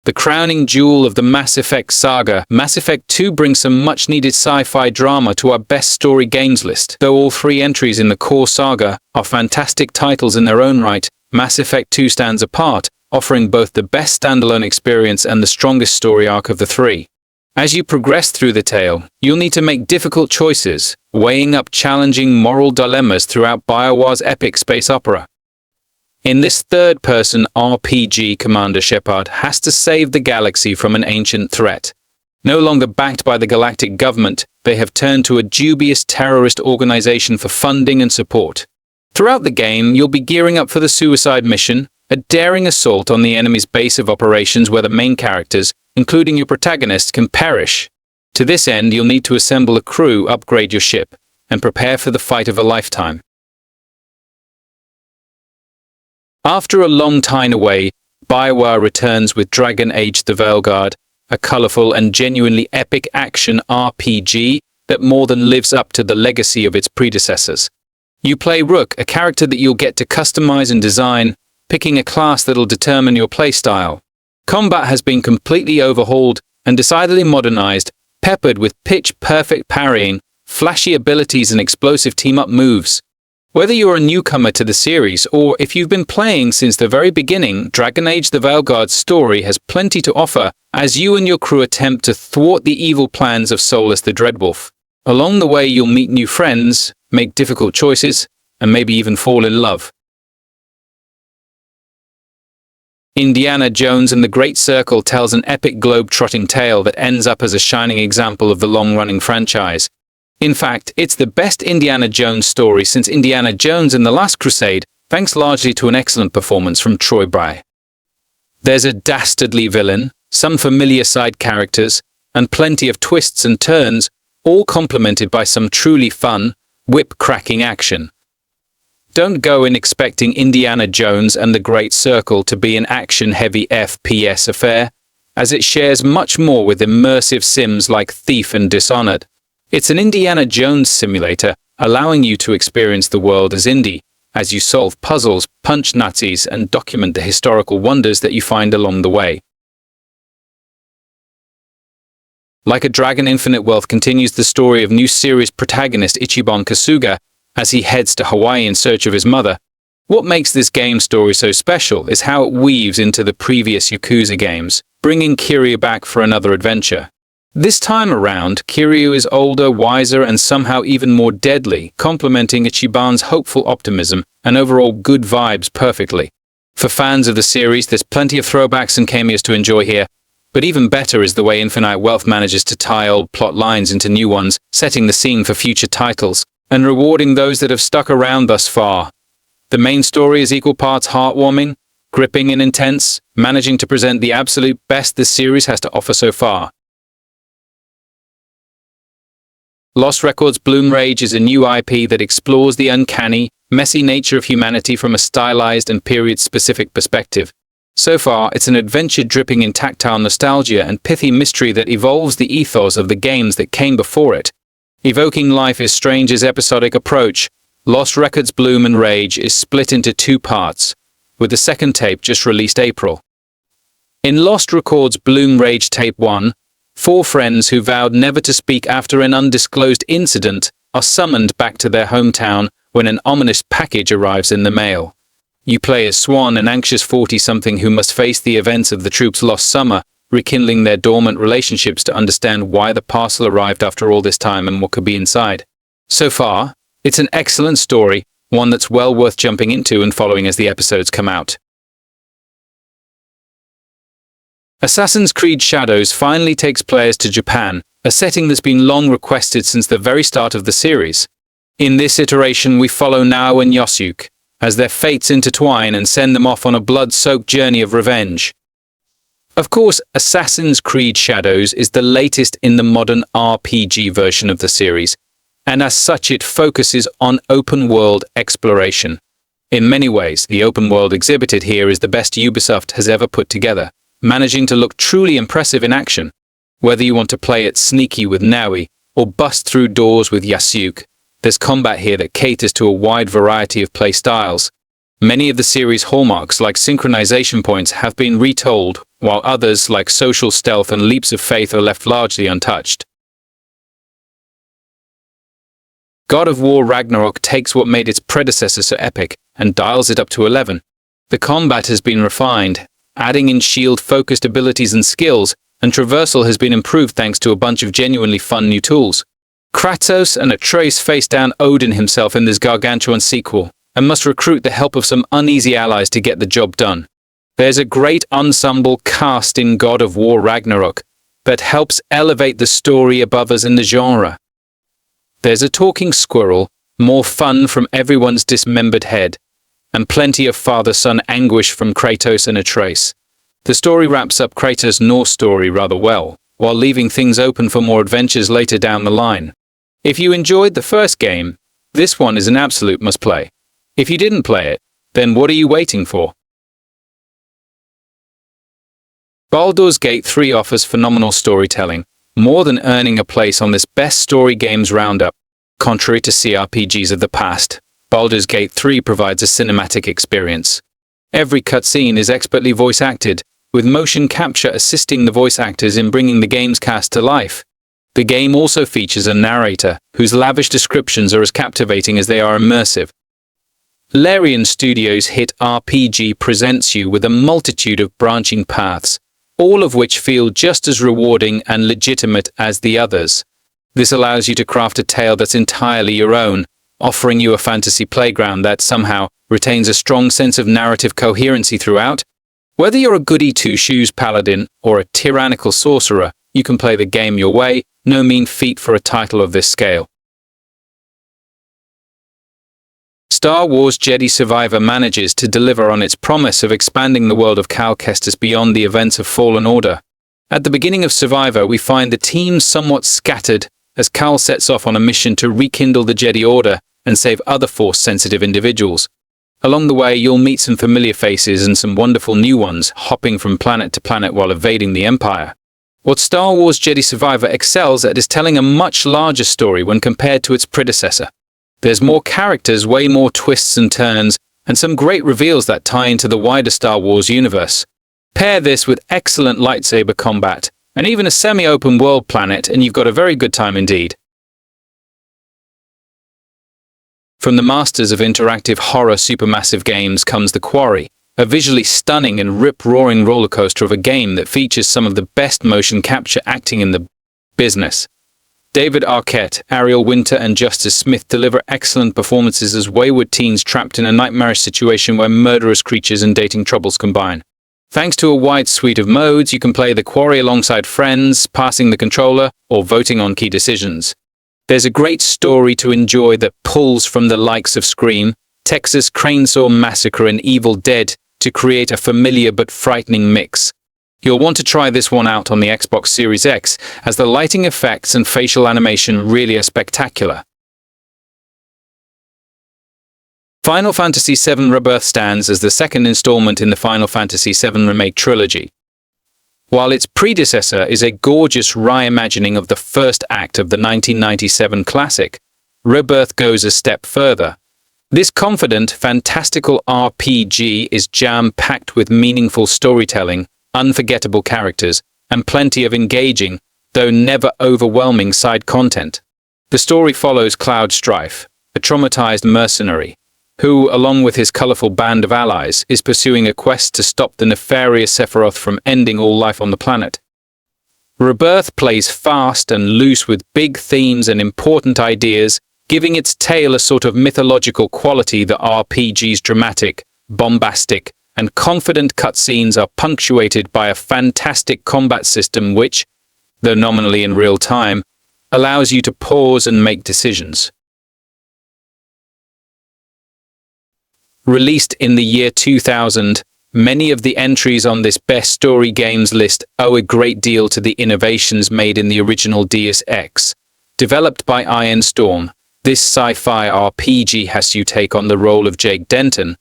The crowning jewel of the Mass Effect saga, Mass Effect 2 brings some much-needed sci-fi drama to our best story games list. Though all three entries in the core saga are fantastic titles in their own right, Mass Effect 2 stands apart, offering both the best standalone experience and the strongest story arc of the three. As you progress through the tale, you'll need to make difficult choices, weighing up challenging moral dilemmas throughout BioWare's epic space opera. In this third-person RPG, Commander Shepard has to save the galaxy from an ancient threat. No longer backed by the galactic government, they have turned to a dubious terrorist organization for funding and support. Throughout the game, you'll be gearing up for the suicide mission, a daring assault on the enemy's base of operations where the main characters, including your protagonist, can perish. To this end, you'll need to assemble a crew, upgrade your ship, and prepare for the fight of a lifetime. After a long time away, BioWare returns with Dragon Age: The Veilguard, a colorful and genuinely epic action RPG that more than lives up to the legacy of its predecessors. You play Rook, a character that you'll get to customize and design, picking a class that'll determine your playstyle. Combat has been completely overhauled and decidedly modernized, peppered with pitch-perfect parrying, flashy abilities and explosive team-up moves. Whether you're a newcomer to the series or if you've been playing since the very beginning, Dragon Age: The Veilguard's story has plenty to offer as you and your crew attempt to thwart the evil plans of Solus the Dreadwolf. Along the way, you'll meet new friends, make difficult choices, and maybe even fall in love. Indiana Jones and the Great Circle tells an epic globe-trotting tale that ends up as a shining example of the long-running franchise. In fact, it's the best Indiana Jones story since Indiana Jones and the Last Crusade, thanks largely to an excellent performance from Troy Bray. There's a dastardly villain, some familiar side characters, and plenty of twists and turns, all complemented by some truly fun, whip-cracking action. Don't go in expecting Indiana Jones and the Great Circle to be an action-heavy FPS affair, as it shares much more with immersive sims like Thief and Dishonored. It's an Indiana Jones simulator, allowing you to experience the world as Indy, as you solve puzzles, punch Nazis, and document the historical wonders that you find along the way. Like a Dragon, Infinite Wealth continues the story of new series protagonist Ichiban Kasuga as he heads to Hawaii in search of his mother. What makes this game story so special is how it weaves into the previous Yakuza games, bringing Kiryu back for another adventure. This time around, Kiryu is older, wiser, and somehow even more deadly, complementing Ichiban's hopeful optimism and overall good vibes perfectly. For fans of the series, there's plenty of throwbacks and cameos to enjoy here, but even better is the way Infinite Wealth manages to tie old plot lines into new ones, setting the scene for future titles, and rewarding those that have stuck around thus far. The main story is equal parts heartwarming, gripping, and intense, managing to present the absolute best this series has to offer so far. Lost Records Bloom Rage is a new IP that explores the uncanny, messy nature of humanity from a stylized and period-specific perspective. So far, it's an adventure dripping in tactile nostalgia and pithy mystery that evolves the ethos of the games that came before it. Evoking Life is Strange's episodic approach, Lost Records Bloom and Rage is split into two parts, with the second tape just released April. In Lost Records Bloom Rage Tape 1, 4 friends who vowed never to speak after an undisclosed incident are summoned back to their hometown when an ominous package arrives in the mail. You play as Swan, an anxious 40-something who must face the events of the troops' lost summer, rekindling their dormant relationships to understand why the parcel arrived after all this time and what could be inside. So far, it's an excellent story, one that's well worth jumping into and following as the episodes come out. Assassin's Creed Shadows finally takes players to Japan, a setting that's been long requested since the very start of the series. In this iteration, we follow Nao and Yosuke, as their fates intertwine and send them off on a blood-soaked journey of revenge. Of course, Assassin's Creed Shadows is the latest in the modern RPG version of the series, and as such it focuses on open-world exploration. In many ways, the open world exhibited here is the best Ubisoft has ever put together, managing to look truly impressive in action. Whether you want to play it sneaky with Naui or bust through doors with Yasuke, there's combat here that caters to a wide variety of play styles. Many of the series' hallmarks, like synchronization points, have been retold, while others, like social stealth and leaps of faith, are left largely untouched. God of War Ragnarok takes what made its predecessor so epic and dials it up to 11. The combat has been refined, adding in shield-focused abilities and skills, and traversal has been improved thanks to a bunch of genuinely fun new tools. Kratos and Atreus face down Odin himself in this gargantuan sequel, and must recruit the help of some uneasy allies to get the job done. There's a great ensemble cast in God of War Ragnarok that helps elevate the story above us in the genre. There's a talking squirrel, more fun from everyone's dismembered head, and plenty of father-son anguish from Kratos and Atreus. The story wraps up Kratos' Norse story rather well, while leaving things open for more adventures later down the line. If you enjoyed the first game, this one is an absolute must-play. If you didn't play it, then what are you waiting for? Baldur's Gate 3 offers phenomenal storytelling, more than earning a place on this Best Story Games roundup. Contrary to CRPGs of the past, Baldur's Gate 3 provides a cinematic experience. Every cutscene is expertly voice-acted, with motion capture assisting the voice actors in bringing the game's cast to life. The game also features a narrator, whose lavish descriptions are as captivating as they are immersive. Larian Studios' hit RPG presents you with a multitude of branching paths, all of which feel just as rewarding and legitimate as the others. This allows you to craft a tale that's entirely your own, offering you a fantasy playground that somehow retains a strong sense of narrative coherency throughout. Whether you're a goody two-shoes paladin or a tyrannical sorcerer, you can play the game your way, no mean feat for a title of this scale. Star Wars Jedi Survivor manages to deliver on its promise of expanding the world of Cal Kestis beyond the events of Fallen Order. At the beginning of Survivor, we find the team somewhat scattered as Cal sets off on a mission to rekindle the Jedi Order and save other Force-sensitive individuals. Along the way, you'll meet some familiar faces and some wonderful new ones, hopping from planet to planet while evading the Empire. What Star Wars Jedi Survivor excels at is telling a much larger story when compared to its predecessor. There's more characters, way more twists and turns, and some great reveals that tie into the wider Star Wars universe. Pair this with excellent lightsaber combat, and even a semi-open world planet, and you've got a very good time indeed. From the masters of interactive horror supermassive games comes The Quarry, a visually stunning and rip-roaring rollercoaster of a game that features some of the best motion capture acting in the business. David Arquette, Ariel Winter, and Justice Smith deliver excellent performances as wayward teens trapped in a nightmarish situation where murderous creatures and dating troubles combine. Thanks to a wide suite of modes, you can play The Quarry alongside friends, passing the controller, or voting on key decisions. There's a great story to enjoy that pulls from the likes of Scream, Texas Chainsaw Massacre, and Evil Dead to create a familiar but frightening mix. You'll want to try this one out on the Xbox Series X, as the lighting effects and facial animation really are spectacular. Final Fantasy VII Rebirth stands as the second installment in the Final Fantasy VII Remake trilogy. While its predecessor is a gorgeous reimagining of the first act of the 1997 classic, Rebirth goes a step further. This confident, fantastical RPG is jam-packed with meaningful storytelling, unforgettable characters, and plenty of engaging, though never overwhelming side content. The story follows Cloud Strife, a traumatized mercenary, who, along with his colorful band of allies, is pursuing a quest to stop the nefarious Sephiroth from ending all life on the planet. Rebirth plays fast and loose with big themes and important ideas, giving its tale a sort of mythological quality. The RPG's dramatic, bombastic, and confident cutscenes are punctuated by a fantastic combat system which, though nominally in real time, allows you to pause and make decisions. Released in the year 2000, many of the entries on this Best Story Games list owe a great deal to the innovations made in the original Deus Ex. Developed by Iron Storm, this sci-fi RPG has you take on the role of Jake Denton,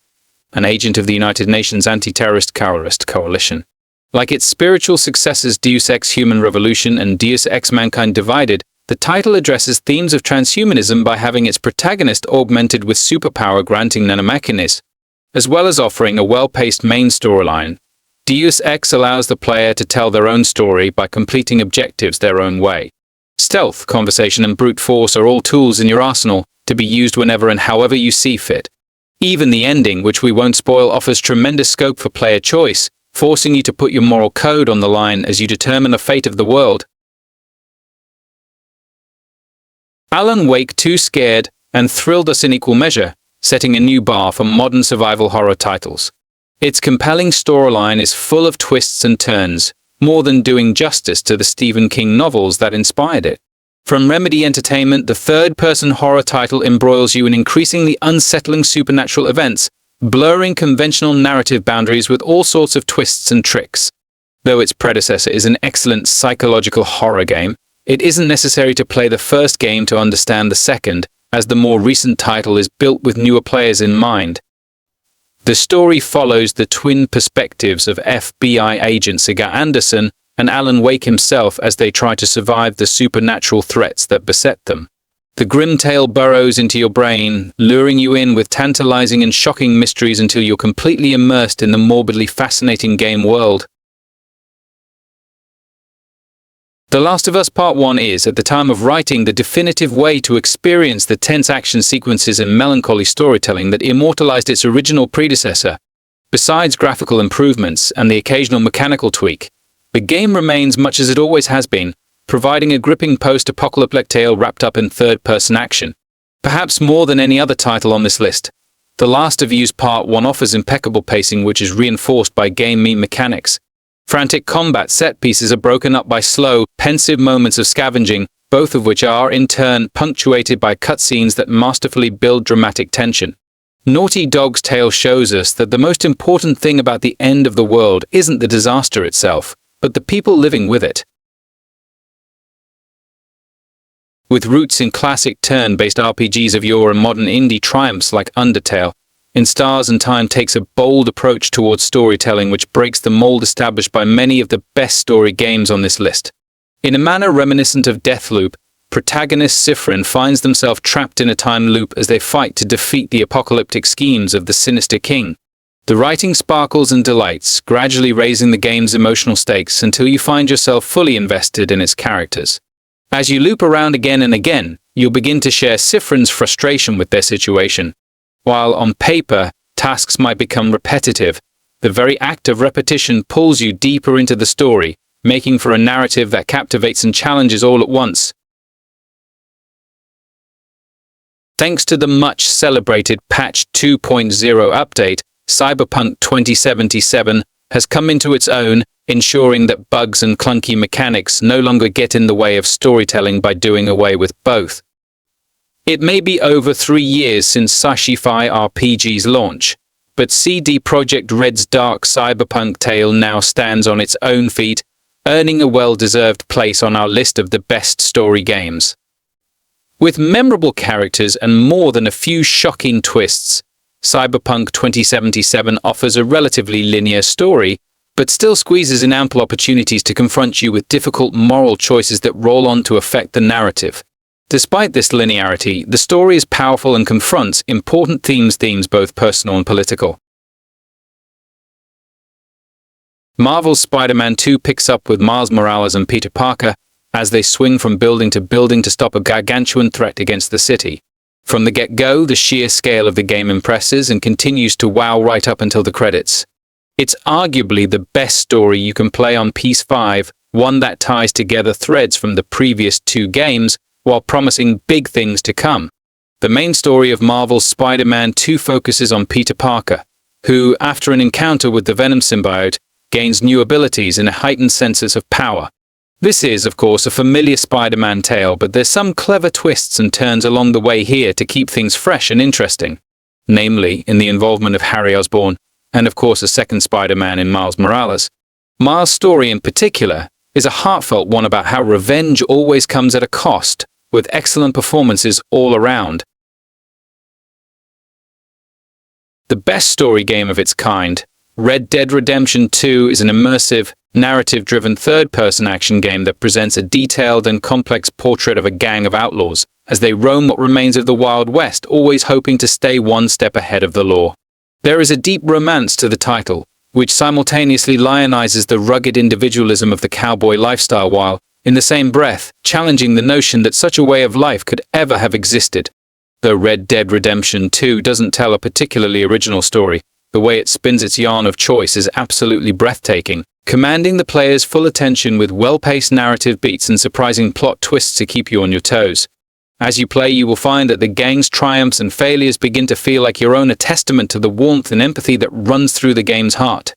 an agent of the United Nations Anti-Terrorist Coalition. Like its spiritual successors Deus Ex Human Revolution and Deus Ex Mankind Divided, the title addresses themes of transhumanism by having its protagonist augmented with superpower-granting nanomechanisms. As well as offering a well-paced main storyline, Deus Ex allows the player to tell their own story by completing objectives their own way. Stealth, conversation, and brute force are all tools in your arsenal to be used whenever and however you see fit. Even the ending, which we won't spoil, offers tremendous scope for player choice, forcing you to put your moral code on the line as you determine the fate of the world. Alan Wake 2 scared and thrilled us in equal measure, setting a new bar for modern survival horror titles. Its compelling storyline is full of twists and turns, more than doing justice to the Stephen King novels that inspired it. From Remedy Entertainment, the third-person horror title embroils you in increasingly unsettling supernatural events, blurring conventional narrative boundaries with all sorts of twists and tricks. Though its predecessor is an excellent psychological horror game, it isn't necessary to play the first game to understand the second, as the more recent title is built with newer players in mind. The story follows the twin perspectives of FBI agent Saga Anderson and Alan Wake himself as they try to survive the supernatural threats that beset them. The grim tale burrows into your brain, luring you in with tantalizing and shocking mysteries until you're completely immersed in the morbidly fascinating game world. The Last of Us Part 1 is, at the time of writing, the definitive way to experience the tense action sequences and melancholy storytelling that immortalized its original predecessor. Besides graphical improvements and the occasional mechanical tweak, the game remains much as it always has been, providing a gripping post-apocalyptic tale wrapped up in third-person action. Perhaps more than any other title on this list, The Last of Us Part 1 offers impeccable pacing which is reinforced by game mechanics. Frantic combat set pieces are broken up by slow, pensive moments of scavenging, both of which are, in turn, punctuated by cutscenes that masterfully build dramatic tension. Naughty Dog's Tale shows us that the most important thing about the end of the world isn't the disaster itself, but the people living with it. With roots in classic turn-based RPGs of yore and modern indie triumphs like Undertale, In Stars and Time takes a bold approach towards storytelling which breaks the mold established by many of the best story games on this list. In a manner reminiscent of Deathloop, protagonist Cypherin finds themselves trapped in a time loop as they fight to defeat the apocalyptic schemes of the sinister king. The writing sparkles and delights, gradually raising the game's emotional stakes until you find yourself fully invested in its characters. As you loop around again and again, you'll begin to share Cypherin's frustration with their situation. While on paper, tasks might become repetitive, the very act of repetition pulls you deeper into the story, making for a narrative that captivates and challenges all at once. Thanks to the much-celebrated Patch 2.0 update, Cyberpunk 2077 has come into its own, ensuring that bugs and clunky mechanics no longer get in the way of storytelling by doing away with both. It may be over 3 years since sci-fi RPG's launch, but CD Projekt Red's dark cyberpunk tale now stands on its own feet, earning a well-deserved place on our list of the best story games. With memorable characters and more than a few shocking twists, Cyberpunk 2077 offers a relatively linear story, but still squeezes in ample opportunities to confront you with difficult moral choices that roll on to affect the narrative. Despite this linearity, the story is powerful and confronts important themes both personal and political. Marvel's Spider-Man 2 picks up with Miles Morales and Peter Parker as they swing from building to stop a gargantuan threat against the city. From the get-go, the sheer scale of the game impresses and continues to wow right up until the credits. It's arguably the best story you can play on PS5, one that ties together threads from the previous 2 games, while promising big things to come. The main story of Marvel's Spider-Man 2 focuses on Peter Parker, who, after an encounter with the Venom symbiote, gains new abilities and a heightened sense of power. This is, of course, a familiar Spider-Man tale, but there's some clever twists and turns along the way here to keep things fresh and interesting, namely in the involvement of Harry Osborn, and of course a second Spider-Man in Miles Morales. Miles' story in particular is a heartfelt one about how revenge always comes at a cost, with excellent performances all around. The best story game of its kind, Red Dead Redemption 2 is an immersive, narrative-driven third-person action game that presents a detailed and complex portrait of a gang of outlaws as they roam what remains of the Wild West, always hoping to stay one step ahead of the law. There is a deep romance to the title, which simultaneously lionizes the rugged individualism of the cowboy lifestyle while, in the same breath, challenging the notion that such a way of life could ever have existed. Though Red Dead Redemption 2 doesn't tell a particularly original story, the way it spins its yarn of choice is absolutely breathtaking, commanding the player's full attention with well-paced narrative beats and surprising plot twists to keep you on your toes. As you play, you will find that the gang's triumphs and failures begin to feel like your own, a testament to the warmth and empathy that runs through the game's heart.